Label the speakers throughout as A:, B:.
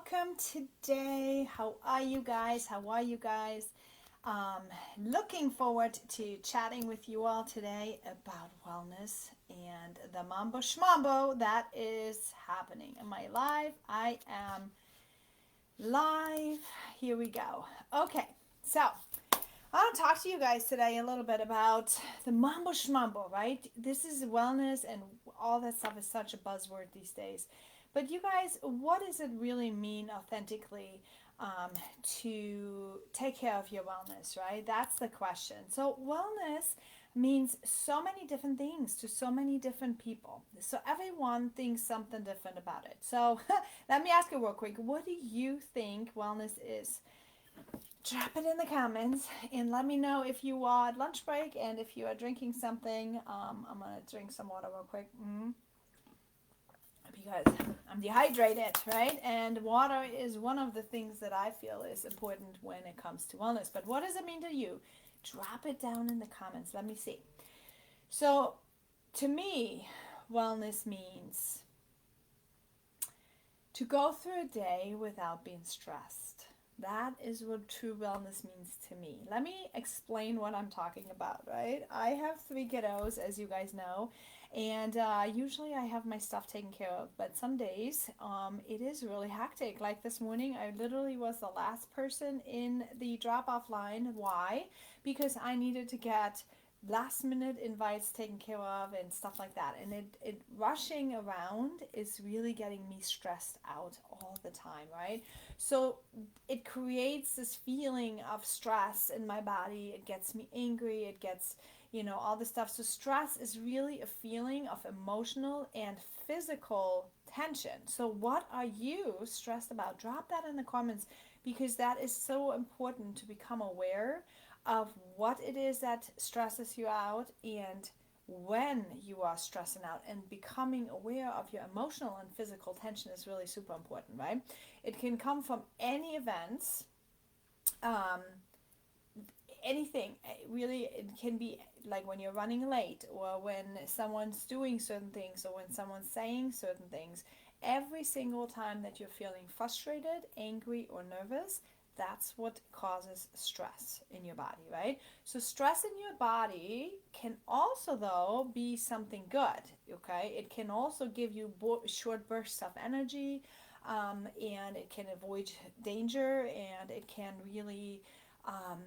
A: welcome today. How are you guys? Um, Looking forward to chatting with you all today about wellness and the mambo schmambo that is happening. Am I live? I am live. Here we go. Okay, so I want to talk to you guys today a little bit about the mambo schmambo, right? This is wellness and all that stuff is such a buzzword these days. But you guys, what does it really mean authentically um, to take care of your wellness, right? That's the question. So, wellness means so many different things to so many different people. So, everyone thinks something different about it. So, let me ask you real quick, what do you think wellness is? Drop it in the comments and let me know if you are at lunch break and if you are drinking something. I'm gonna drink some water real quick because I'm dehydrated, right? And water is one of the things that I feel is important when it comes to wellness. But what does it mean to you? Drop it down in the comments. Let me see. So, to me, wellness means to go through a day without being stressed. That is what true wellness means to me. Let me explain what I'm talking about, right? I have three kiddos, as you guys know, and usually I have my stuff taken care of, but some days it is really hectic. Like this morning, I literally was the last person in the drop off line. Why? Because I needed to get last minute invites taken care of and stuff like that, and it rushing around is really getting me stressed out all the time, right? So it creates this feeling of stress in my body. It gets me angry, it gets all this stuff. So stress is really a feeling of emotional and physical tension. So what are you stressed about? Drop that in the comments, because that is so important to become aware of what it is that stresses you out and when you are stressing out, and becoming aware of your emotional and physical tension is really super important, right? It can come from any events, um, anything. Really, it can be like when you're running late, or when someone's doing certain things, or when someone's saying certain things. Every single time that you're feeling frustrated, angry, or nervous, that's what causes stress in your body, right? So stress in your body can also, though, be something good. Okay, it can also give you short bursts of energy, and it can avoid danger, and it can really um,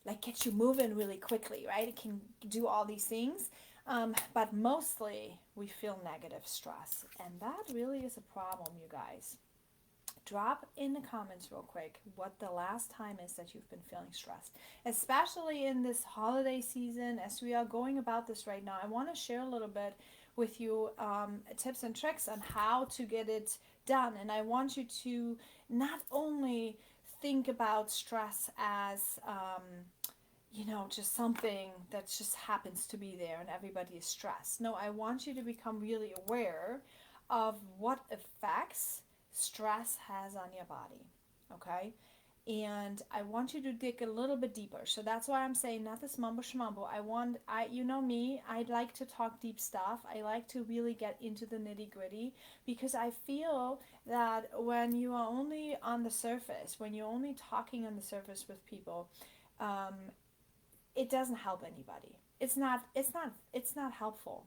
A: like get you moving really quickly, right? It can do all these things, but mostly we feel negative stress, and that really is a problem, you guys. Drop in the comments real quick what the last time is that you've been feeling stressed, especially in this holiday season. As we are going about this right now, I want to share a little bit with you tips and tricks on how to get it done. And I want you to not only think about stress as just something that just happens to be there and everybody is stressed. No, I want you to become really aware of what effects stress has on your body. Okay? And I want you to dig a little bit deeper. So that's why I'm saying not this mumbo shmumbo. You know me, I like to talk deep stuff. I like to really get into the nitty gritty, because I feel that when you are only on the surface, when you're only talking on the surface with people, um, it doesn't help anybody. It's not helpful.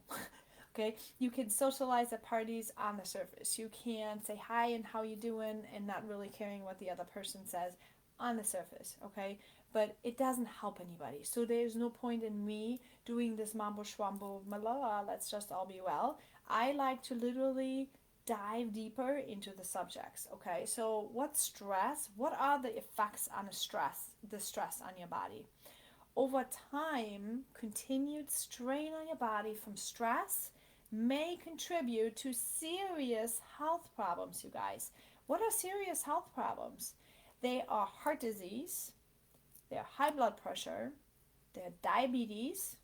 A: Okay, you can socialize at parties on the surface. You can say hi and how you doing and not really caring what the other person says on the surface. Okay, but it doesn't help anybody. So there's no point in me doing this mambo schwambo malala, let's just all be well. I like to literally dive deeper into the subjects. Okay, so what are the effects on the stress on your body? Over time, continued strain on your body from stress may contribute to serious health problems, you guys. What are serious health problems? They are heart disease, they're high blood pressure, they're diabetes,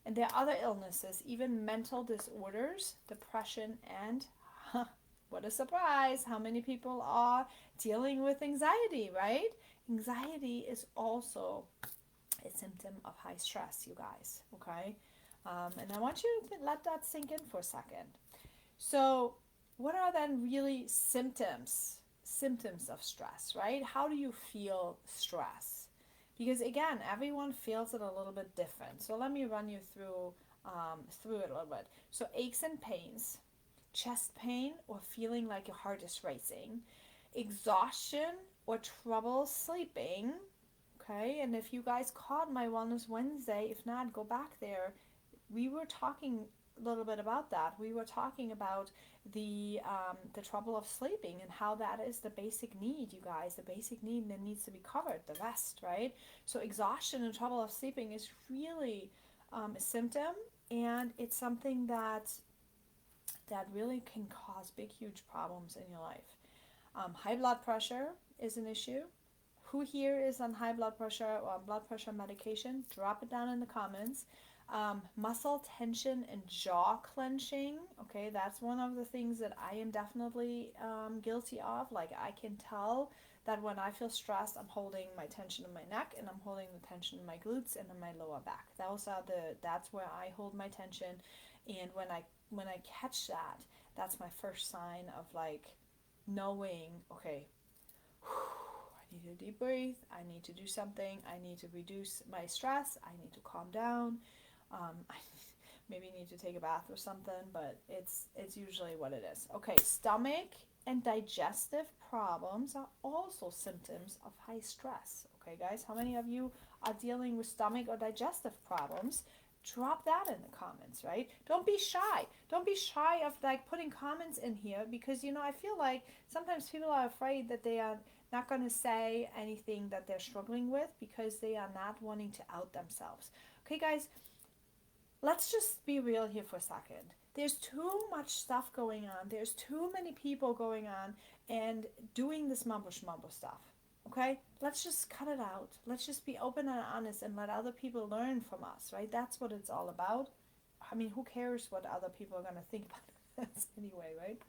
A: and there are other illnesses, even mental disorders, depression, and what a surprise, how many people are dealing with anxiety, right? Anxiety is also a symptom of high stress, you guys, okay? And I want you to let that sink in for a second. So, what are then really symptoms of stress, right? How do you feel stress? Because again, everyone feels it a little bit different. So let me run you through it a little bit. So aches and pains, chest pain or feeling like your heart is racing, exhaustion or trouble sleeping. Okay, and if you guys caught my Wellness Wednesday, if not, go back there. We were talking a little bit about that. We were talking about the trouble of sleeping and how that is the basic need, you guys, the basic need that needs to be covered, the rest, right? So exhaustion and trouble of sleeping is really a symptom, and it's something that really can cause big, huge problems in your life. High blood pressure is an issue. Who here is on high blood pressure or blood pressure medication? Drop it down in the comments. Muscle tension and jaw clenching. Okay, that's one of the things that I am definitely guilty of. Like, I can tell that when I feel stressed, I'm holding my tension in my neck and I'm holding the tension in my glutes and in my lower back. That's where I hold my tension. And when I catch that, that's my first sign of like knowing, okay, I need to deep breathe. I need to do something. I need to reduce my stress. I need to calm down. I maybe need to take a bath or something, but it's usually what it is. Okay, stomach and digestive problems are also symptoms of high stress. Okay, guys, how many of you are dealing with stomach or digestive problems? Drop that in the comments, right? Don't be shy. Don't be shy of like putting comments in here, because I feel like sometimes people are afraid that they are not going to say anything that they're struggling with because they are not wanting to out themselves. Okay, guys, let's just be real here for a second. There's too much stuff going on. There's too many people going on and doing this mumbo schmumbo stuff. Okay? Let's just cut it out. Let's just be open and honest and let other people learn from us, right? That's what it's all about. I mean, who cares what other people are going to think about us anyway, right?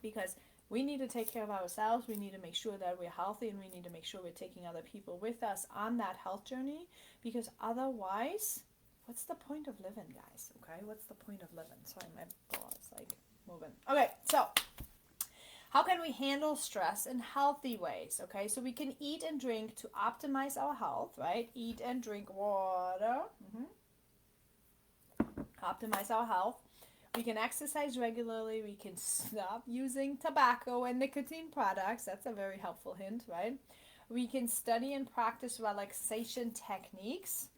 A: Because we need to take care of ourselves. We need to make sure that we're healthy, and we need to make sure we're taking other people with us on that health journey, because otherwise, what's the point of living, guys? Okay, what's the point of living? Sorry, my ball is like moving. Okay, so how can we handle stress in healthy ways? Okay, so we can eat and drink to optimize our health, right? Eat and drink water. Optimize our health. We can exercise regularly. We can stop using tobacco and nicotine products. That's a very helpful hint, right? We can study and practice relaxation techniques.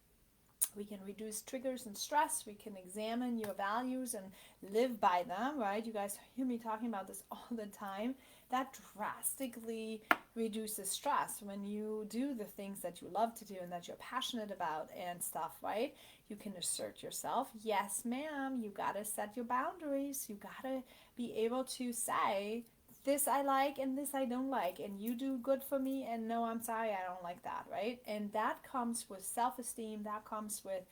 A: We can reduce triggers and stress. We can examine your values and live by them, right? You guys hear me talking about this all the time. That drastically reduces stress when you do the things that you love to do and that you're passionate about and stuff, right? You can assert yourself. Yes, ma'am. You got to set your boundaries. You got to be able to say, this I like and this I don't like, and you do good for me, and no, I'm sorry, I don't like that, right? And that comes with self-esteem. That comes with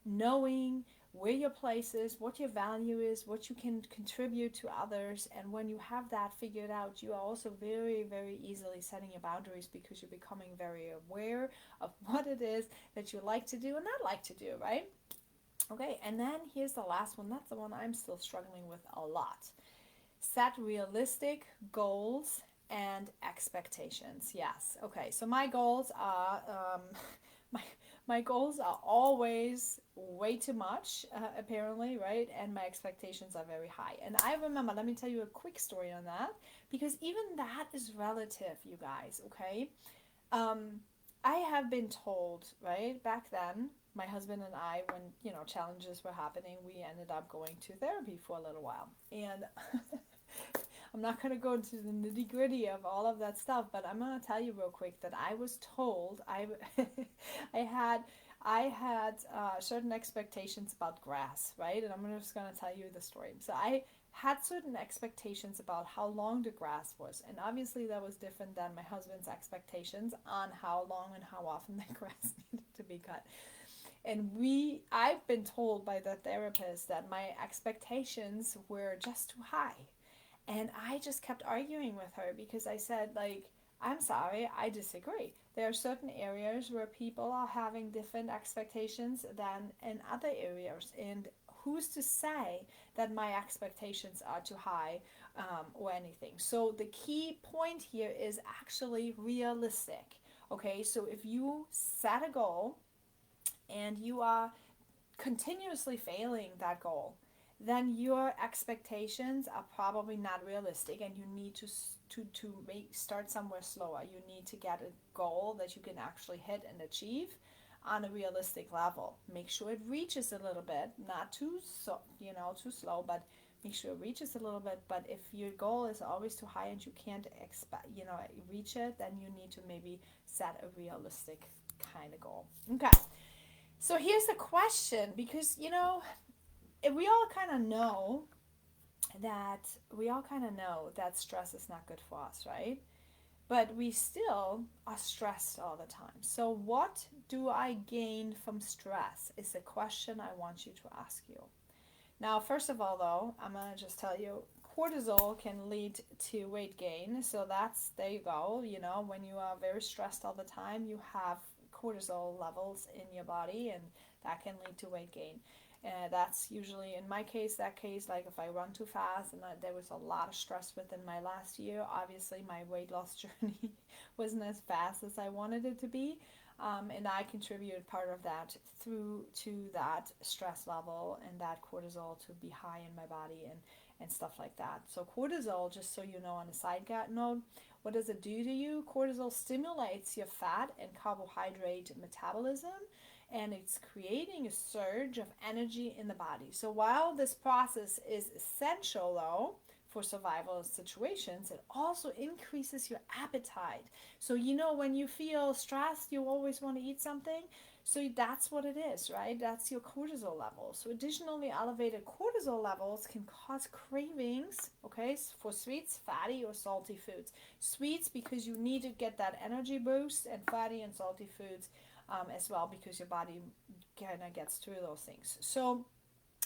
A: knowing where your place is, what your value is, what you can contribute to others. And when you have that figured out, you are also very, very easily setting your boundaries, because you're becoming very aware of what it is that you like to do and not like to do, right? Okay, and then here's the last one. That's the one I'm still struggling with a lot. Set realistic goals and expectations. Yes. Okay. So my goals are my goals are always way too much, apparently, right? And my expectations are very high. And I remember, let me tell you a quick story on that, because even that is relative, you guys. Okay. I have been told, right, back then, my husband and I, when challenges were happening, we ended up going to therapy for a little while, and I'm not going to go into the nitty gritty of all of that stuff, but I'm going to tell you real quick that I was told I had certain expectations about grass, right? And I'm just going to tell you the story. So I had certain expectations about how long the grass was, and obviously that was different than my husband's expectations on how long and how often the grass needed to be cut. And I've been told by the therapist that my expectations were just too high. And I just kept arguing with her, because I said, like, I'm sorry, I disagree. There are certain areas where people are having different expectations than in other areas. And who's to say that my expectations are too high, or anything? So the key point here is actually realistic. Okay, so if you set a goal and you are continuously failing that goal, then your expectations are probably not realistic, and you need to start somewhere slower. You need to get a goal that you can actually hit and achieve on a realistic level. Make sure it reaches a little bit, not too too slow, but make sure it reaches a little bit. But if your goal is always too high and you can't expect reach it, then you need to maybe set a realistic kind of goal. Okay. So here's the question, because we all kind of know that stress is not good for us, right? But we still are stressed all the time. So what do I gain from stress is the question I want you to ask you. Now, first of all, though, I'm going to just tell you, cortisol can lead to weight gain. So there you go. When you are very stressed all the time, you have cortisol levels in your body, and that can lead to weight gain. That's usually, in my case, like if I run too fast, and there was a lot of stress within my last year, obviously my weight loss journey wasn't as fast as I wanted it to be. And I contributed part of that through to that stress level and that cortisol to be high in my body, and stuff like that. So cortisol, just so you know, on a side note, what does it do to you? Cortisol stimulates your fat and carbohydrate metabolism, and it's creating a surge of energy in the body. So while this process is essential, though, for survival situations, it also increases your appetite. So when you feel stressed, you always want to eat something. So that's what it is, right? That's your cortisol level. So additionally, elevated cortisol levels can cause cravings, okay, for sweets, fatty, or salty foods. Sweets because you need to get that energy boost, and fatty and salty foods as well, because your body kind of gets through those things. So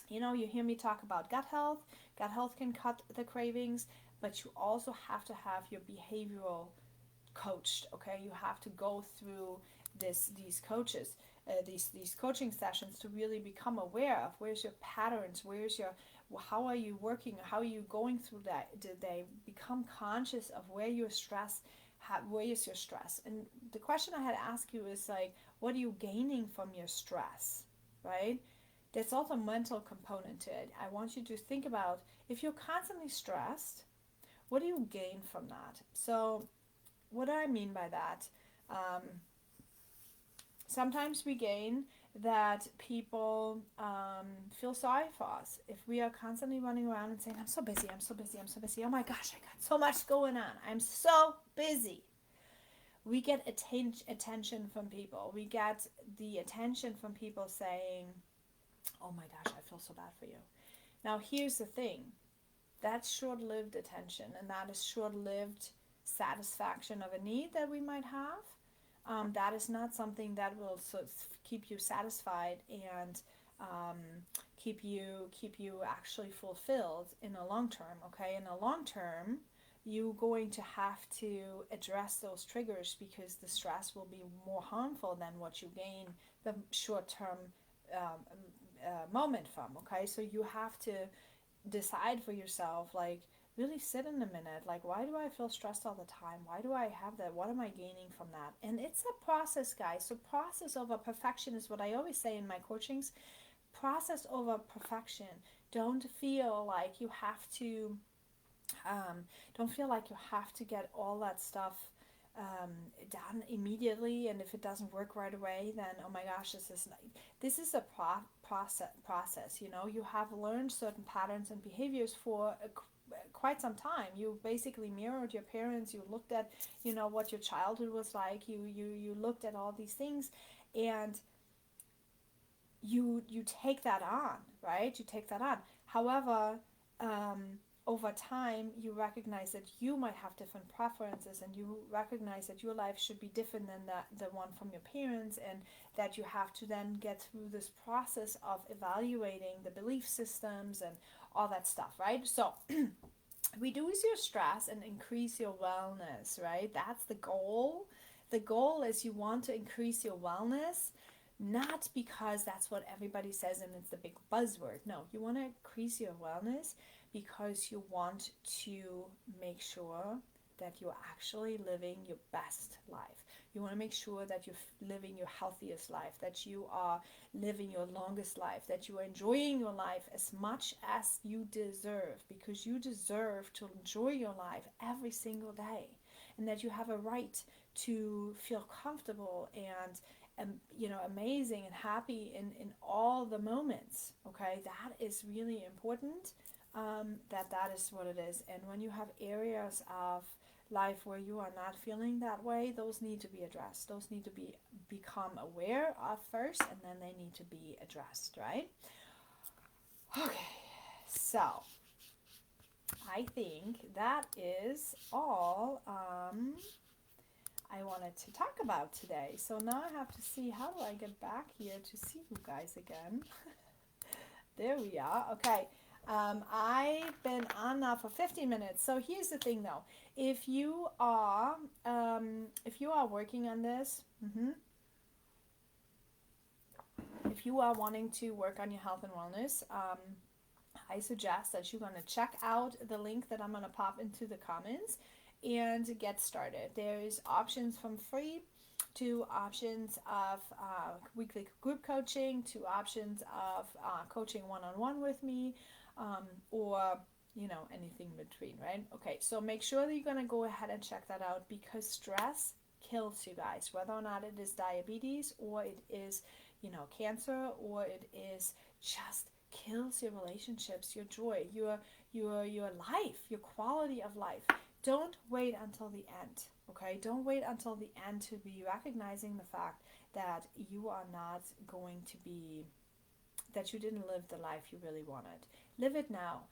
A: you hear me talk about gut health. Gut health can cut the cravings, but you also have to have your behavioral coached. Okay, you have to go through these coaching sessions to really become aware of where's your patterns, how are you working, how are you going through that. Did they become conscious of where your stress? Where is your stress? And the question I had to ask you is like, what are you gaining from your stress, right? There's also a mental component to it. I want you to think about, if you're constantly stressed, what do you gain from that? So what do I mean by that? Sometimes we gain that people feel sorry for us. If we are constantly running around and saying, I'm so busy, I'm so busy, I'm so busy. Oh my gosh, I got so much going on. I'm so busy. We get attention from people. We get the attention from people saying, oh my gosh, I feel so bad for you. Now, here's the thing. That's short-lived attention, and that is short-lived satisfaction of a need that we might have. That is not something that will keep you satisfied and keep you actually fulfilled in the long term. Okay, in the long term, you're going to have to address those triggers, because the stress will be more harmful than what you gain the short-term moment from. Okay, so you have to decide for yourself, like, really sit in a minute, like, why do I feel stressed all the time? Why do I have that? What am I gaining from that? And it's a process, guys. So process over perfection is what I always say in my coachings. Process over perfection. Don't feel like you have to get all that stuff done immediately, and if it doesn't work right away, then oh my gosh, this is a process. You have learned certain patterns and behaviors for quite some time. You basically mirrored your parents. You looked at what your childhood was like. You looked at all these things, and you take that on, right? You take that on. However, over time, you recognize that you might have different preferences, and you recognize that your life should be different than the one from your parents, and that you have to then get through this process of evaluating the belief systems and all that stuff, right? So reduce your stress and increase your wellness, right? That's the goal. The goal is you want to increase your wellness not because that's what everybody says and it's the big buzzword. No, you want to increase your wellness because you want to make sure that you're actually living your best life. You want to make sure that you're living your healthiest life, that you are living your longest life, that you are enjoying your life as much as you deserve, because you deserve to enjoy your life every single day, and that you have a right to feel comfortable and amazing and happy in all the moments. Okay, that is really important. That is what it is. And when you have areas of life where you are not feeling that way, those need to be addressed. Those need to become aware of first, and then they need to be addressed, right? Okay, so I think that is all I wanted to talk about today. So now I have to see, how do I get back here to see you guys again? There we are. Okay. I've been on now for 15 minutes. So here's the thing, though. If you are working on this, if you are wanting to work on your health and wellness, I suggest that you're going to check out the link that I'm going to pop into the comments and get started. There's options from free to options of weekly group coaching to options of coaching one-on-one with me, or anything in between, right? Okay, so make sure that you're going to go ahead and check that out, because stress kills you guys, whether or not it is diabetes or it is cancer, or it is just kills your relationships, your joy, your life, your quality of life. Don't wait until the end. Okay, don't wait until the end to be recognizing the fact that you are not going to be, that you didn't live the life you really wanted. Live it now.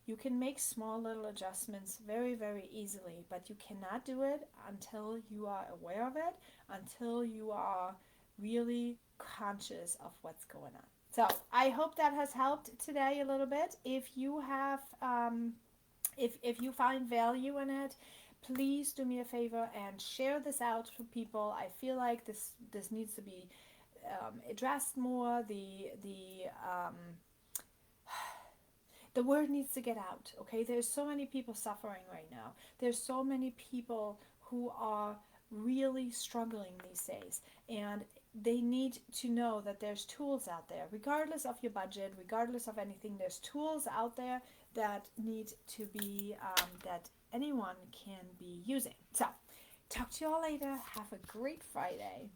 A: You can make small little adjustments very, very easily, but you cannot do it until you are aware of it, until you are really conscious of what's going on. So I hope that has helped today a little bit. If you have, if you find value in it, please do me a favor and share this out to people. I feel like this needs to be addressed more. The word needs to get out. Okay, there's so many people suffering right now. There's so many people who are really struggling these days, and they need to know that there's tools out there, regardless of your budget, regardless of anything. There's tools out there that need to be that anyone can be using. So talk to you all later. Have a great Friday.